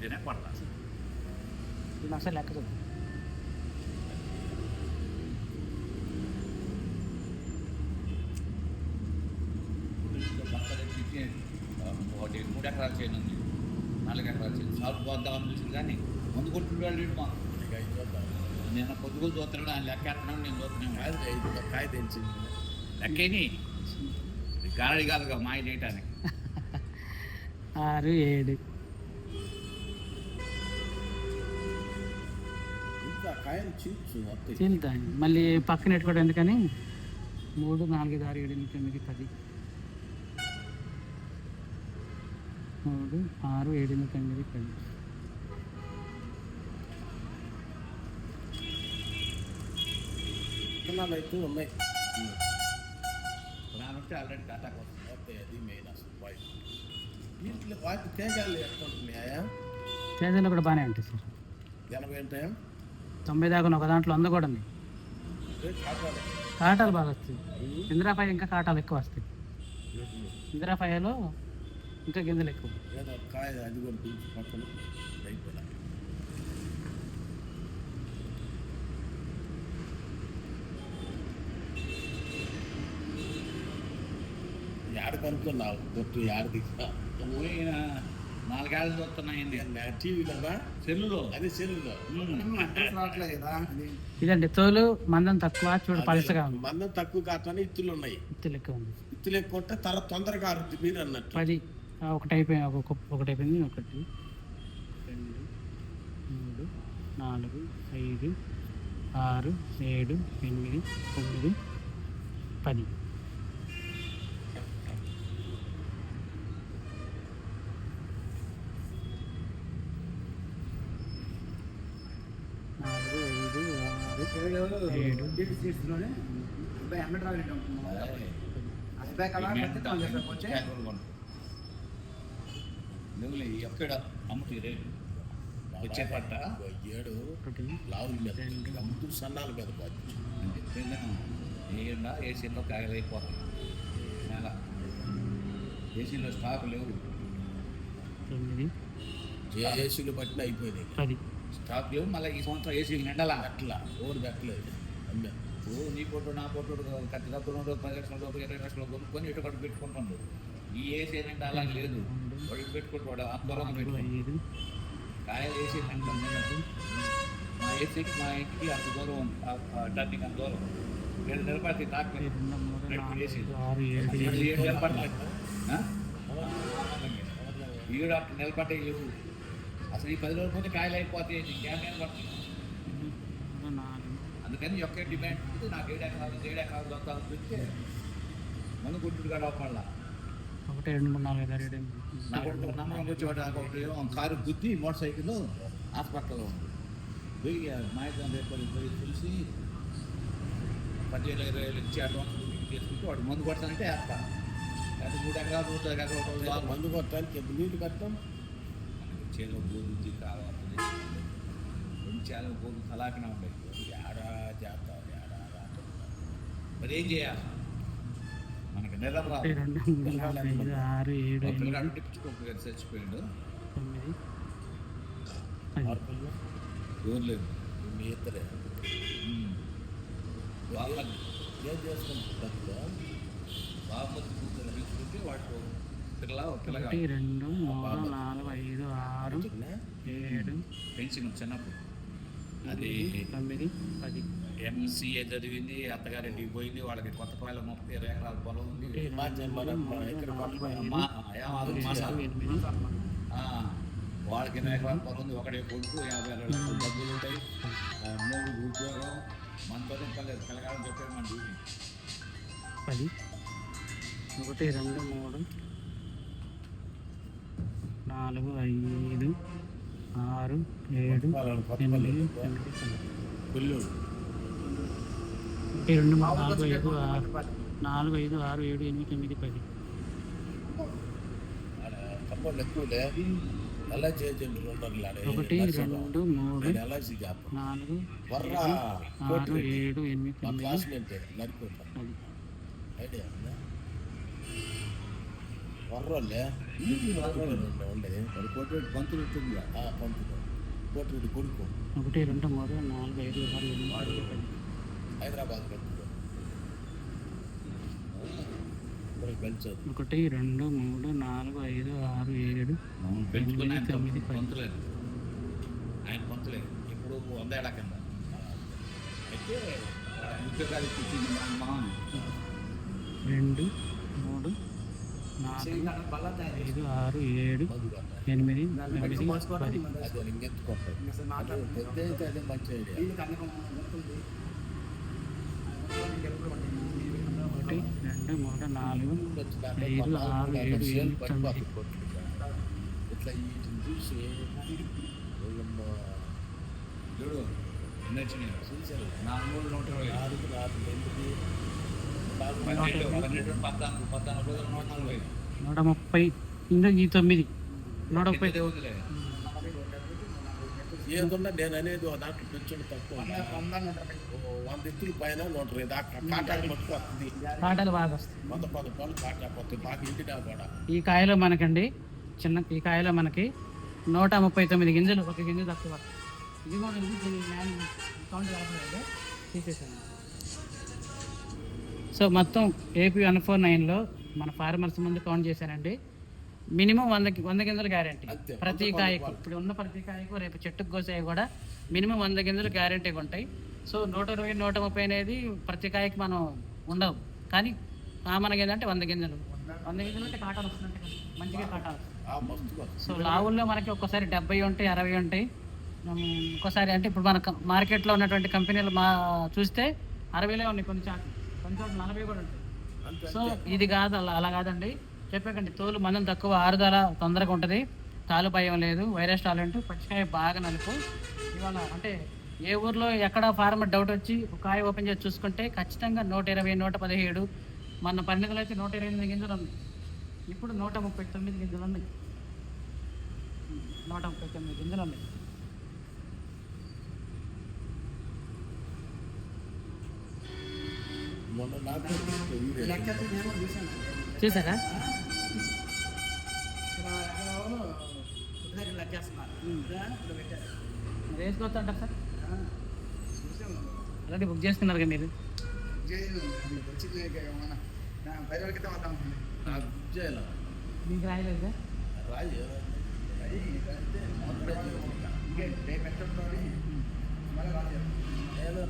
అయితేనే పడతాను. అసలు లెక్క చూద్దాం. ఒకటి 3 ఎకరాలు చేయను ఉంది, 4 ఎకరాలు చేయను సాగు పోద్దామని చూసింది కానీ ముందు కొట్టుకుంటూ మాకు నేను పొద్దుగులు చూస్తున్నాడు, ఆయన లెక్క ఎత్తన్నాడు, నేను చూస్తున్నాను. కాయ తెలిసింది లెక్కని గారడి కాదుగా మాయ చేయటానికి. 6, 7 చీలుతాయి. మళ్ళీ పక్కన పెట్టుకోవడం ఎందుకని 3, 4, 5, 6, 7, 8, 9, 10. 3, 6, 7, 8, 9, 10. అయితే ఉన్నాయి. ఆల్రెడీ టాటాకు వస్తుంది. అది మెయిన్ అసలు పాయింట్. వీటిలో వాటి తేజాలు ఎక్కడ ఉంటున్నాయా? తేజాలు కూడా బాగానే ఉంటాయి సార్. 80 ఉంటాయా? 90 దాకా ఒక దాంట్లో 100 కూడా ఉంది. కాటాలు బాగా వస్తాయి. ఇందిరాపాయ ఇంకా కాటాలు ఎక్కువ వస్తాయి. ఇందిరాపాయలో ఇంకా గింజలు ఎక్కువ. కాయ అది కూడా తీసి పక్కన అయిపోయినా యాడ కనుక్కున్నావు దొట్టు యాడ దిగా పోయిన 4 ఏళ్ళు చూస్తున్నాయింది టీవీలో సెల్లులో. అదే సెల్లులో రావట్లేదు కదా. ఇదండి తోలు మందం తక్కువ, చూడు పలుసగా ఉంది. మందం తక్కువ కాదని ఇత్తులు ఉన్నాయి. ఇత్తులు ఎక్కువ ఉంది. ఇత్తులు ఎక్కువ ఉంటే తర్వాత తొందరగా ఆరుద్ది మీరు అన్నట్టు. 10 ఒకటి అయిపోయింది. ఒకటి అయిపోయింది. 1, 2, 3, 4, 5, 6, 7, 8, 9, 10. ఎక్కడ అమ్ముతుంది వచ్చే పట్ట 7 లావుల మీద అమ్ముతూ సన్నాల మీద పోతుంది. ఏడా ఏసీలో కాయలు అయిపోతాయి. నెల ఏసీలో స్టాక్ లేవు. 9, ఏసీలు పట్టిన అయిపోయింది. 10. స్టాక్ లేవు. మళ్ళీ ఈ సంవత్సరం ఏసీలు నిండాలా అట్లా ఓడి పెట్టలేదు. అమ్మే నీ పొట్టు నా పొట్టు ఖచ్చితంగా 10 లక్షలు 20 లక్షలు కొనుక్కొని ఇటు కట్టు పెట్టుకుంటున్నాడు. ఈ ఏసీ ఏంటంటే అలా లేదు. వాడు పెట్టుకుంటాడు ఆందోళన పెట్టుకుంటాడు. కాయలు ఏసీ అంటే మా ఏసీకి మా ఇంటికి అంత దూరం ఉంది. టర్నింగ్ అంత దూరం 7 నిలబడి నాకు ఏసీ 7 నిలబడలేదు. 7 అట్లా నిలబడ్డే లేవు. అసలు ఈ 10 రోజుల ముందు కాయలు అయిపోతాయి. గ్యాస్ నిలబడుతుంది. అందుకని ఒకే డిమాండ్ ఉంది. నాకు 7 ఎకరాలు దొంగలు పెడితే మన గుడ్డు కాడ మళ్ళా 1, 2, 3, 4, 5, 6, 7. నాకు నమ్మకం వచ్చేవాడు. నాకు ఒకటి కారు గుద్ది మోటార్ సైకిల్ హాస్పిటల్లో ఉంది. పోయి మాయదాం రేపు పోయి తెలిసి 15,000-20,000 ఇచ్చి అడ్వాన్స్ చేసుకుంటూ వాడు మందు కొడతానంటే వేస్తాను. అది 3 ఎకరాలు 3 ఎకరాలు మందు కొట్టడానికి నీళ్ళు కట్టడం చేలో గోధుమ కావాలి. 2 చేలో గోధుమ తలాకినా ఉండేది. ఏడా చేస్తాం ఏడా మరి ఏం చేయాలి? మనకి నెల 1, 2, 3, 4, 5, 6, 7, 8, టిప్పించుకోక చచ్చిపోయాడు. 9, 10. ఎవరు లేదు. మీ ఇద్దరే ఏం చేసుకుంటారు? బాగుమతి కూతురు తీసుకుంటే వాటి పిల్ల 1, 2, 3, 4, 5, 6, 7. పెన్షన్ చిన్నప్పుడు అది 9, 10. ఎంసీఏ చదివింది. అత్తగారింటికి పోయింది. వాళ్ళకి కొత్తపాయలో 30 ఎకరాల పొలం ఉంది. వాళ్ళకి 8 ఎకరాల పొలం ఉంది. ఒకటే కొడుకు 50,000 డబ్బులు ఉంటాయి. 3 ఉద్యోగం. మనతో పర్లేదు. పిల్లగాలని చెప్పారు మన డ్యూటీ. 10. 1, 2, 3, 4, 5, 6, 7, 8, 9, 10. 2, 3, 4, 5, 6, 7, 8, 9, 10. తప్పకుండా ఎక్కువలే. ఎలా చేయండి 1, 2, 3, 4, 5, 6, 7, 8, 9, 10. వర్రోళ్ళే వాళ్ళే వాడు కోటి పంతులు ఉంటుంది పంతులు కోటి కొడుకు 1 2 3 4 5 6 7 8 హైదరాబాద్ పంతులు పెంచదు 1 2 3 4 5 6 7 పెంచుకుని 8 9 10 పంతులే ఆయన పంతులే ఇప్పుడు 100 ఏళ్ళ కింద అయితే ఉద్యోగాలు ఇచ్చింది మా 2 3 4 5 6 7 8 9 10 అది ఇంకెత్తుకుంటారు పెద్ద అదే మంచి ఐడియా 1 2 3 4 5 6 7 8 9 ఇట్లా వీటిని చూసి వీళ్ళమ్మ చూడు ఎన్ని వచ్చినాయి చూశారు 420 ఆరుకు రాదు ఎందుకు 12 14 140 130 ఇంకా ఈ 9 130 దేవుదులే ఏదన్నా నేను అనేది దాంట్లో పెంచడం తక్కువ 100 ఎత్తుల పైన 120 దాకా కాటాలు మట్టుకు వస్తుంది కాటలు బాగా వస్తాయి 110 రూపాయలు కాటా పోతుంది బాగా ఇంటినా కూడా ఈ కాయలో మనకండి ఈ కాయలో మనకి 139 గింజలు, ఒక గింజ తక్కువ. ఇది కూడా ఉంది, దీని కౌంట్ కావట్లేదు, తీసేసాను. సో మొత్తం ఏపీ 149లో మన ఫార్మర్స్ ముందు కౌంట్ చేశానండి. మినిమం 100 గింజలు గ్యారంటీ ప్రతి కాయకు. ఇప్పుడు ఉన్న ప్రతి కాయకు రేపు చెట్టుకు కోసేవి కూడా మినిమం 100 గింజలు గ్యారంటీగా ఉంటాయి. సో 120, 130 అనేది ప్రతి కాయకి మనం ఉండవు, కానీ మనకి ఏంటంటే 100 గింజలు అంటే కాటాలు వస్తుందంటే మంచిగా కాటాలు. సో లావుల్లో మనకి ఒక్కోసారి 70 ఉంటాయి, 60 ఉంటాయి. ఒక్కోసారి అంటే ఇప్పుడు మన మార్కెట్లో ఉన్నటువంటి కంపెనీలు చూస్తే 60లో ఉన్నాయి, కొన్ని చోట్ల 40 కూడా ఉంటాయి. సో ఇది కాదు, అలా కాదండి. చెప్పకండి, తోలు మందం తక్కువ, ఆరుదల తొందరగా ఉంటుంది, తాలు భయం లేదు, వైరస్ టాలెంట్, పచ్చికాయ బాగా నలుపు. ఇవాళ అంటే ఏ ఊర్లో ఎక్కడ ఫార్మర్ డౌట్ వచ్చి ఒక కాయ ఓపెన్ చేసి చూసుకుంటే ఖచ్చితంగా 120, 117, మన పండుగలు అయితే 128 గింజలు ఉన్నాయి. ఇప్పుడు 139 గింజలు ఉన్నాయి, 139 గింజలు ఉన్నాయి. చూసారా? వేసుకోవచ్చు అంటారు సార్, అలాంటి బుక్ చేసుకున్నారు కదా మీరు? మీకు రాయలేదు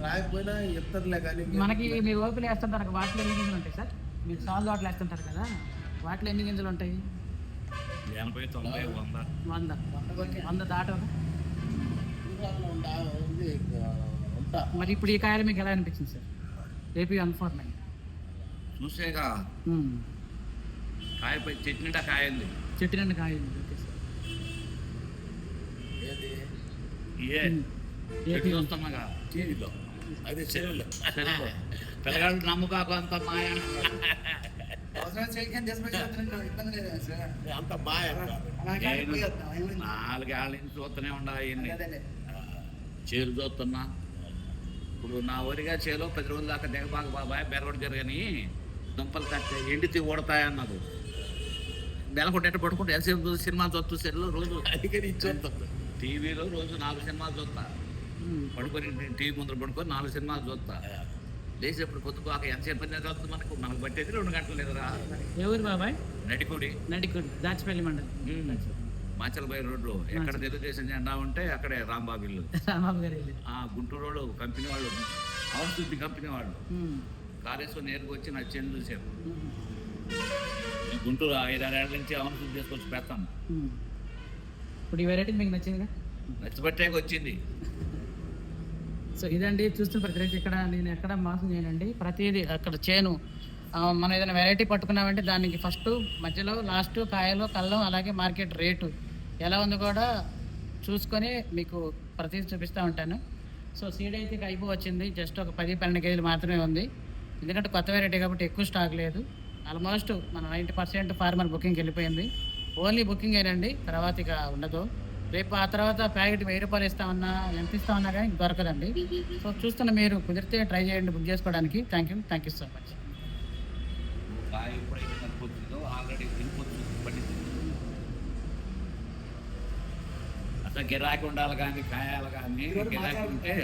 రాయకపోయినా చెప్తారులే కానీ మనకి మీరు ఓపిక వేస్తుంటారు, వాటిలో ఎన్ని గింజలు ఉంటాయి సార్? మీరు సాల్ వాటిలో వేస్తుంటారు కదా, వాటిలో ఎన్ని గింజలు ఉంటాయి? 80, 90, 100. 100 దాటవు. మరి ఇప్పుడు ఈ కాయలు మీకు ఎలా అనిపించింది సార్? ఏపీ 149 చూసేగా కాయపై చెట్టు నిండా కాయ ఉంది, చెట్టు నిండా కాయ ఉంది. ఓకే సార్, ఏపీ చూస్తున్నాగా టీవీలో అదే చెరువులో పిల్లగాళ్ళు నమ్ముకాకు అంత మాయ, అంత మాయ. 4 ఏళ్ళ నుంచి చూస్తూనే ఉండాలి, చేరు చూస్తున్నా. ఇప్పుడు నా ఊరిగా చేలో 10 రోజుల దాకా దిగబాక బాబాయ్ బెరగొడు జరగని దుంపలు కట్టే ఎండితే ఓడతాయన్నారు. నెలకొంటే పడుకుంటే ఎంతసేపు సినిమాలు చూస్తూ సెల్లో రోజు అందుకని ఇచ్చేస్తుంది. టీవీలో రోజు 4 సినిమాలు చూస్తా, పడుకొని టీవీ ముందర పడుకొని 4 సినిమాలు చూస్తా. లేచేప్పుడు పొద్దుకోక ఎంతసేపు చదువుతుంది, మనకు పట్టేది 2 గంటలు లేదురా. ఎవరు బాబాయ్? నడికోడి దాచిపల్లి మండలి, మాచలబాయి రోడ్లో ఎక్కడ తెలుగుదేశం జెండా ఉంటే అక్కడే రాంబాబు ఇల్లు. రాంబాబు గారి గుంటూరు వాళ్ళు కంపెనీ వాళ్ళు, అవసరం కంపెనీ వాళ్ళు కాళేశ్వరం నేరుగా వచ్చి నా చెల్లి చూశారు. గుంటూరు 5-6 ఏళ్ళ నుంచి అవసరం తీసుకొచ్చి పెడతాను. ఇప్పుడు ఈ వెరైటీ మీకు నచ్చిందిగా? నచ్చబట్టే వచ్చింది. సో ఇదండి, చూస్తున్న ప్రతి రైతు ఇక్కడ నేను ఎక్కడ మోసం చేయనండి. ప్రతిదీ అక్కడ చేను మనం ఏదైనా వెరైటీ పట్టుకున్నామంటే దానికి ఫస్ట్, మధ్యలో, లాస్ట్, కాయలు, కళ్ళం, అలాగే మార్కెట్ రేటు ఎలా ఉందో కూడా చూసుకొని మీకు ప్రతిదీ చూపిస్తూ ఉంటాను. సో సీడ్ అయితే అయిపోవచ్చింది, జస్ట్ ఒక 10-12 కేజీలు మాత్రమే ఉంది. ఎందుకంటే కొత్త వెరైటీ కాబట్టి ఎక్కువ స్టాక్ లేదు. ఆల్మోస్ట్ మన 90% ఫార్మర్ బుకింగ్కి వెళ్ళిపోయింది. ఓన్లీ బుకింగ్ ఏనండి, తర్వాత ఇక ఉండదు. రేపు ఆ తర్వాత ప్యాకెట్ 1000 రూపాయలు ఇస్తామన్నా, ఎంత ఇస్తామన్నా కానీ దొరకదండి. సో చూస్తున్న మీరు కుదిరితే ట్రై చేయండి బుక్ చేసుకోవడానికి. Thank you so much. కాయ ఎప్పుడైతే ఆల్రెడీ వెళ్ళిపోతుంది. గిరాకీ ఉండాలి కానీ కాయాలి కానీ గిరాకీ ఉంటే